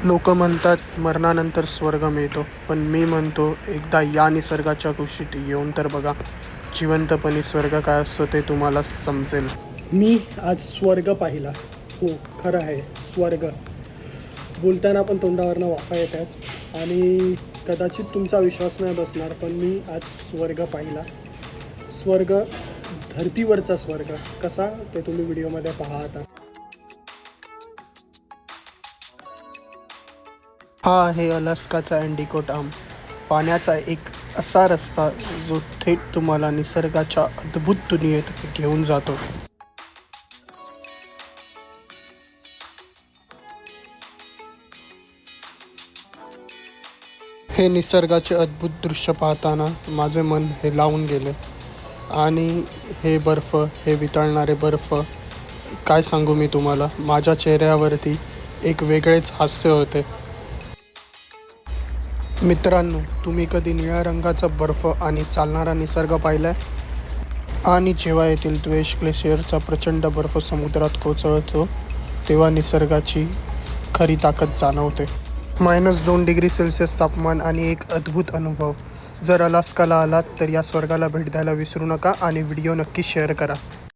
लोक म्हणतात मरणानंतर स्वर्ग मिळतो, पण मी म्हणतो एकदा या निसर्गाच्या कुशीत येऊन तर बघा. जिवंतपणी स्वर्ग काय असतो ते तुम्हाला समजेल. मी आज स्वर्ग पाहिला. हो, खरं आहे, स्वर्ग. बोलताना पण तोंडावरनं वाफा येत आहेत आणि कदाचित तुमचा विश्वास नाही बसणार, पण मी आज स्वर्ग पाहिला. स्वर्ग, धर्तीवरचा स्वर्ग. कसा ते तुम्ही व्हिडिओमध्ये पहा आता. हा आहे अलास्काचा अँडिकोटाम, पाण्याचा एक असा रस्ता जो थेट तुम्हाला निसर्गाच्या अद्भुत दुनियेत घेऊन जातो. हे निसर्गाचे अद्भुत दृश्य पाहताना माझे मन हे लावून गेले. आणि हे बर्फ, हे वितळणारे बर्फ, काय सांगू मी तुम्हाला, माझ्या चेहऱ्यावरती एक वेगळेच हास्य होते. मित्रांनो, तुम्ही कधी निळ्या रंगाचा बर्फ आणि चालणारा निसर्ग पाहिलाय? आणि जेव्हा येथील द्वेष ग्लेशियरचा प्रचंड बर्फ समुद्रात कोसळतो, तेव्हा निसर्गाची खरी ताकद जाणवते. -2 डिग्री सेल्सिअस तापमान आणि एक अद्भुत अनुभव. जर अलास्काला आलात तर या स्वर्गाला भेट द्यायला विसरू नका आणि व्हिडिओ नक्की शेअर करा.